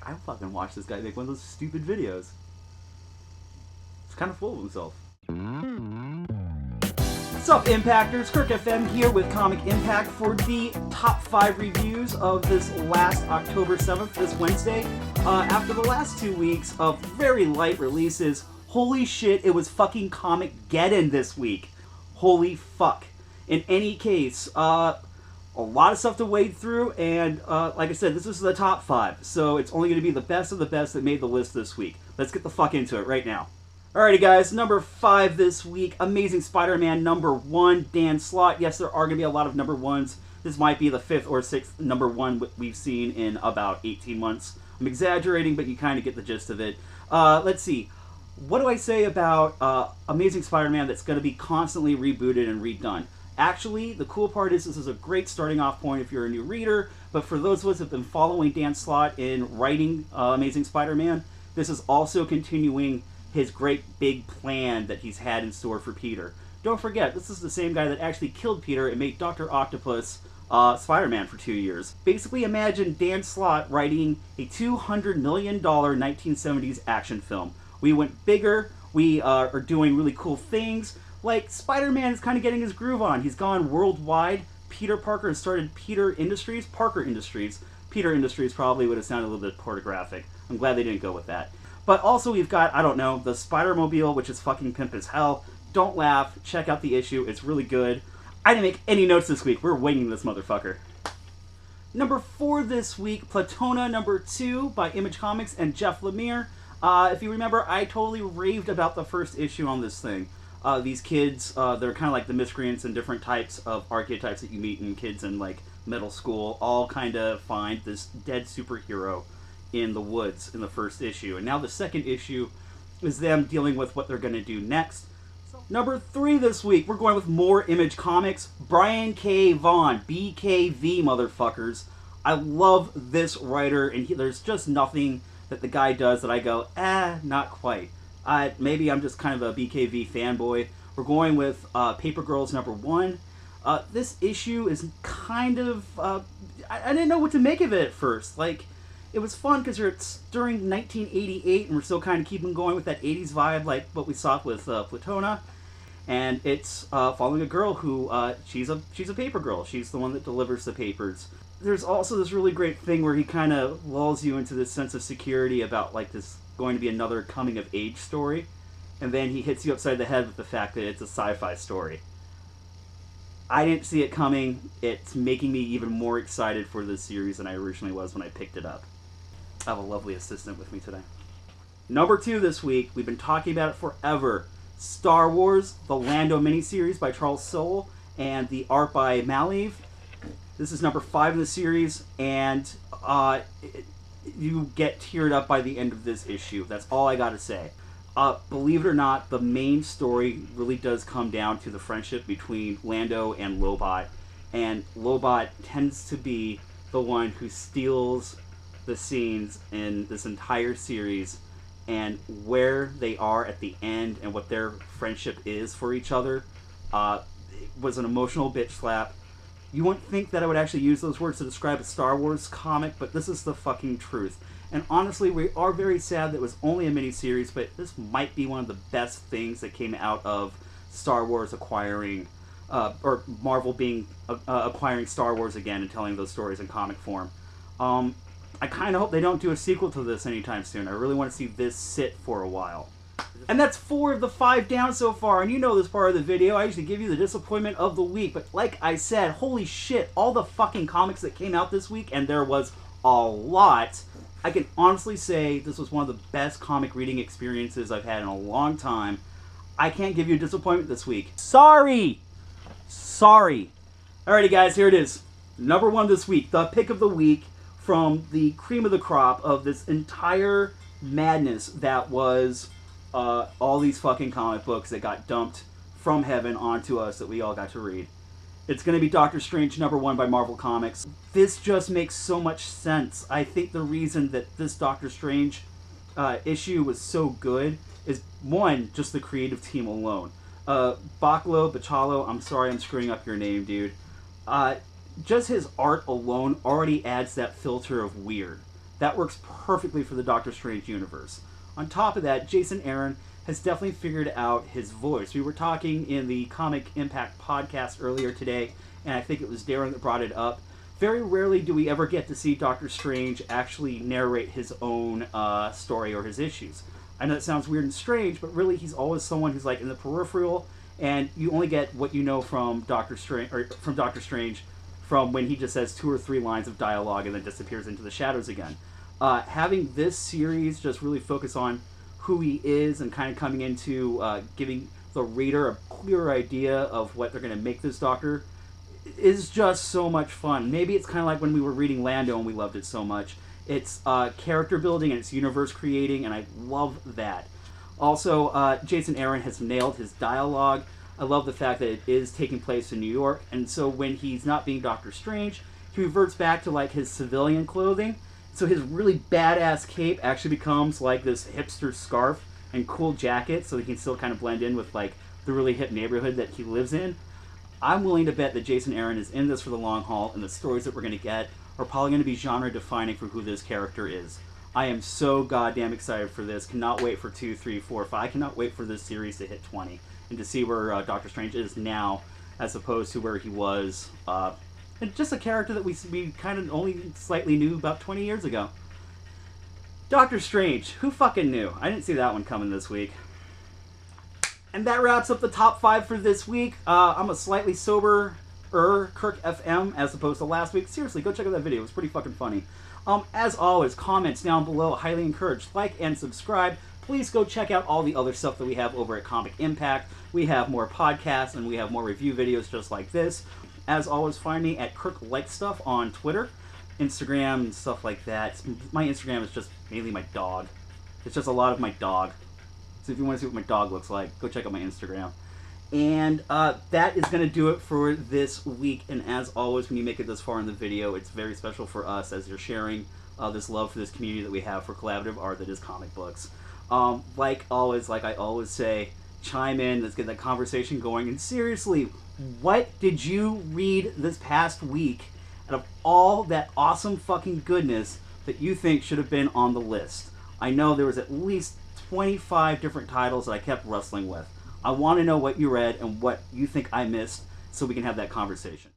like, I fucking watch this guy make one of those stupid videos. He's kind of full of himself. What's up, Impactors? Kirk FM here with Comic Impact for the top 5 reviews of this last October 7th, this Wednesday. After the last 2 weeks of very light releases, holy shit, it was fucking Comic-geddon this week. Holy fuck. In any case, a lot of stuff to wade through, and like I said, this is the top 5, so it's only going to be the best of the best that made the list this week. Let's get the fuck into it right now. Alrighty guys, number 5 this week, Amazing Spider-Man number 1, Dan Slott. Yes, there are going to be a lot of number 1s. This might be the 5th or 6th number 1 we've seen in about 18 months. I'm exaggerating, but you kind of get the gist of it. Let's see. What do I say about Amazing Spider-Man that's going to be constantly rebooted and redone? Actually, the cool part is this is a great starting off point if you're a new reader, but for those of us who have been following Dan Slott in writing Amazing Spider-Man, this is also continuing his great big plan that he's had in store for Peter. Don't forget, this is the same guy that actually killed Peter and made Dr. Octopus Spider-Man for 2 years. Basically, imagine Dan Slott writing a $200 million 1970s action film. We went bigger, we are doing really cool things, like Spider-Man is kind of getting his groove on. He's gone worldwide. Peter Parker has started Parker Industries. Peter Industries probably would have sounded a little bit pornographic. I'm glad they didn't go with that. But also we've got, I don't know, the Spider-Mobile, which is fucking pimp as hell. Don't laugh. Check out the issue. It's really good. I didn't make any notes this week. We're winging this motherfucker. Number 4 this week, Plutona number 2 by Image Comics and Jeff Lemire. If you remember, I totally raved about the first issue on this thing. These kids, they're kind of like the miscreants and different types of archetypes that you meet in kids in like middle school, all kind of find this dead superhero in the woods in the first issue. And now the second issue is them dealing with what they're going to do next. Number 3 this week, we're going with more Image Comics. Brian K. Vaughan, BKV motherfuckers. I love this writer, and there's just nothing that the guy does that I go, not quite. Maybe I'm just kind of a BKV fanboy. We're going with Paper Girls number 1. This issue is kind of, I didn't know what to make of it at first. Like, it was fun because it's during 1988 and we're still kind of keeping going with that 80s vibe like what we saw with Plutona. And it's following a girl who, she's a paper girl. She's the one that delivers the papers. There's also this really great thing where he kind of lulls you into this sense of security about like this going to be another coming of age story. And then he hits you upside the head with the fact that it's a sci-fi story. I didn't see it coming. It's making me even more excited for this series than I originally was when I picked it up. I have a lovely assistant with me today. Number 2 this week, we've been talking about it forever. Star Wars, the Lando miniseries by Charles Soule and the art by Maliv. This is number 5 in the series, and you get teared up by the end of this issue. That's all I gotta say. Believe it or not, the main story really does come down to the friendship between Lando and Lobot, and Lobot tends to be the one who steals the scenes in this entire series, and where they are at the end and what their friendship is for each other was an emotional bitch slap. You wouldn't think that I would actually use those words to describe a Star Wars comic, but this is the fucking truth. And honestly, we are very sad that it was only a miniseries, but this might be one of the best things that came out of Star Wars acquiring, or Marvel being acquiring Star Wars again and telling those stories in comic form. I kind of hope they don't do a sequel to this anytime soon. I really want to see this sit for a while. And that's 4 of the 5 down so far, and you know this part of the video. I usually give you the disappointment of the week, but like I said, holy shit, all the fucking comics that came out this week, and there was a lot. I can honestly say this was one of the best comic reading experiences I've had in a long time. I can't give you a disappointment this week. Sorry! Alrighty guys, here it is. Number 1 this week, the pick of the week from the cream of the crop of this entire madness that was all these fucking comic books that got dumped from heaven onto us that we all got to read. It's going to be Doctor Strange number 1 by Marvel Comics. This just makes so much sense. I think the reason that this Doctor Strange issue was so good is, 1, just the creative team alone. Bachalo, I'm sorry I'm screwing up your name, dude. Just his art alone already adds that filter of weird that works perfectly for the Doctor Strange universe. On top of that, Jason Aaron has definitely figured out his voice. We were talking in the Comic Impact podcast earlier today, and I think it was Darren that brought it up. Very rarely do we ever get to see Doctor Strange actually narrate his own story or his issues. I know that sounds weird and strange, but really he's always someone who's like in the peripheral, and you only get what you know from Doctor Strange from when he just says 2 or 3 lines of dialogue and then disappears into the shadows again. Having this series just really focus on who he is and kind of coming into giving the reader a clearer idea of what they're going to make this Doctor is just so much fun. Maybe it's kind of like when we were reading Lando and we loved it so much. It's character building and it's universe creating, and I love that. Also, Jason Aaron has nailed his dialogue. I love the fact that it is taking place in New York, and so when he's not being Doctor Strange, he reverts back to like his civilian clothing. So his really badass cape actually becomes like this hipster scarf and cool jacket, so he can still kind of blend in with like the really hip neighborhood that he lives in. I'm willing to bet that Jason Aaron is in this for the long haul, and the stories that we're going to get are probably going to be genre defining for who this character is. I am so goddamn excited for this. Cannot wait for 2, 3, 4, 5. I cannot wait for this series to hit 20 and to see where Doctor Strange is now as opposed to where he was. And just a character that we kind of only slightly knew about 20 years ago. Doctor Strange. Who fucking knew? I didn't see that one coming this week. And that wraps up the top 5 for this week. I'm a slightly sober Kirk FM as opposed to last week. Seriously, go check out that video. It was pretty fucking funny. As always, comments down below. Highly encouraged. Like and subscribe. Please go check out all the other stuff that we have over at Comic Impact. We have more podcasts and we have more review videos just like this. As always, find me at Kirk Like Stuff on Twitter, Instagram, and stuff like that. My Instagram is just mainly my dog. It's just a lot of my dog. So if you want to see what my dog looks like, go check out my Instagram. And that is going to do it for this week. And as always, when you make it this far in the video, it's very special for us as you're sharing this love for this community that we have for collaborative art that is comic books. Like always, like I always say, chime in. Let's get that conversation going. And seriously, what did you read this past week out of all that awesome fucking goodness that you think should have been on the list? I know there was at least 25 different titles that I kept wrestling with. I want to know what you read and what you think I missed so we can have that conversation.